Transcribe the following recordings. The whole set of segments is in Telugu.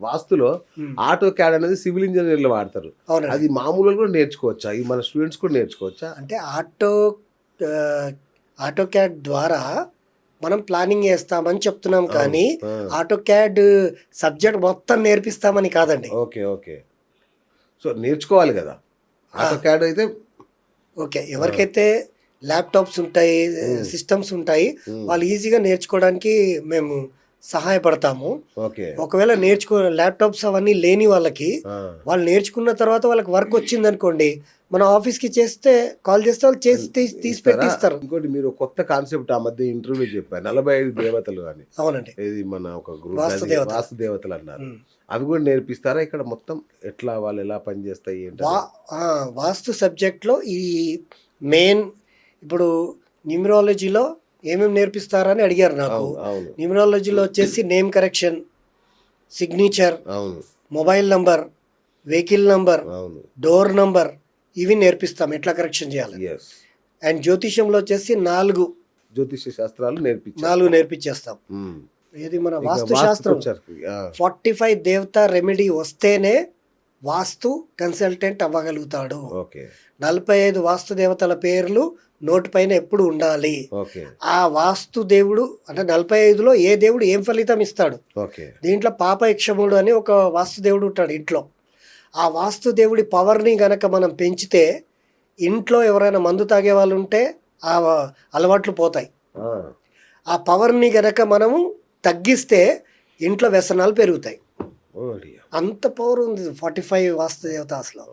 వాస్తులో ఆటో క్యాడ్ అనేది సివిల్ ఇంజనీర్లు వాడతారు. అవునండి. అది మామూలు కూడా నేర్చుకోవచ్చా? ఈ మన స్టూడెంట్స్ కూడా నేర్చుకోవచ్చా? అంటే ఆటో క్యాడ్ ద్వారా మనం ప్లానింగ్ చేస్తామని చెప్తున్నాం కానీ ఆటో క్యాడ్ సబ్జెక్ట్ మొత్తం నేర్పిస్తామని కాదండి. Okay, okay. సో నేర్చుకోవాలి కదా ఆటో క్యాడ్ అయితే. ఓకే, ఎవరికైతే ల్యాప్టాప్స్ ఉంటాయి, సిస్టమ్స్ ఉంటాయి, వాళ్ళు ఈజీగా నేర్చుకోవడానికి మేము సహాయపడతాము. ఓకే, ఒకవేళ ల్యాప్టాప్స్ అవన్నీ లేని వాళ్ళకి వాళ్ళు నేర్చుకున్న తర్వాత వాళ్ళకి వర్క్ వచ్చింది అనుకోండి, మన ఆఫీస్కి కాల్ చేస్తే వాళ్ళు చేసి తీసి పెట్టిస్తారు. ఇంకోటి మీరు కొత్త కాన్సెప్ట్ ఆ మధ్య ఇంటర్వ్యూ చెప్పారు, 45 దేవతలు అని. అవునండి, ఇది మన ఒక గ్రూప్ వాస్తు దేవతలు అన్నారు. అవి కూడా నేర్పిస్తారా ఇక్కడ? మొత్తం ఎట్లా వాళ్ళు ఎలా పనిచేస్తాయి ఏంటి? వాస్తు సబ్జెక్ట్లో ఈ మెయిన్ ఇప్పుడు న్యూమరాలజీలో ఏమేమి నేర్పిస్తారని అడిగారు నాకు. న్యూమరాలజీలో వచ్చేసి name correction, signature, mobile number, vehicle number, door number, ఇవి నేర్పిస్తాం ఎట్లా కరెక్షన్ చేయాలి. అండ్ జ్యోతిష్యంలో వచ్చేసి 4 జ్యోతిష శాస్త్రాలు నేర్పించేస్తాం. ఇది మన వాస్తు శాస్త్రం. 45 దేవతా రెమెడీ వస్తేనే వాస్తు కన్సల్టెంట్ అవ్వగలుగుతాడు. 45 వాస్తు దేవతల పేర్లు నోటి పైన ఎప్పుడు ఉండాలి. ఆ వాస్తు దేవుడు అంటే 45లో ఏ దేవుడు ఏం ఫలితం ఇస్తాడు. దీంట్లో పాప యక్షముడు అని ఒక వాస్తు దేవుడు ఉంటాడు ఇంట్లో. ఆ వాస్తు దేవుడి పవర్ని గనక మనం పెంచితే ఇంట్లో ఎవరైనా మందు తాగే వాళ్ళు ఉంటే ఆ అలవాట్లు పోతాయి. ఆ పవర్ని గనక మనము తగ్గిస్తే ఇంట్లో వ్యసనాలు పెరుగుతాయి. అంత పవర్ ఉంది 45 వాస్తు దేవతాస్లో.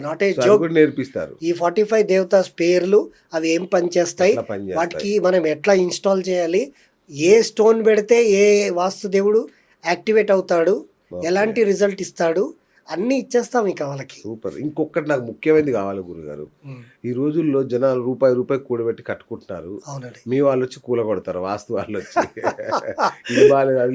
Not a joke. నేర్పిస్తారు ఈ 45 దేవతాస్ పేర్లు అవి ఏం పనిచేస్తాయి, వాటికి మనం ఎట్లా ఇన్స్టాల్ చేయాలి, ఏ స్టోన్ పెడితే ఏ వాస్తు దేవుడు యాక్టివేట్ అవుతాడు, ఎలాంటి రిజల్ట్ ఇస్తాడు, అన్ని ఇచ్చేస్తాం ఇక వాళ్ళకి. సూపర్. ఇంకొకటి నాకు ముఖ్యమైనది కావాలి గురుగారు. ఈ రోజుల్లో జనాలు రూపాయి కూడబెట్టి కట్టుకుంటున్నారు. మీ వాళ్ళు వచ్చి కూలగొడతారు, వాస్తు వాళ్ళు వచ్చి ఇది బాగాలేదు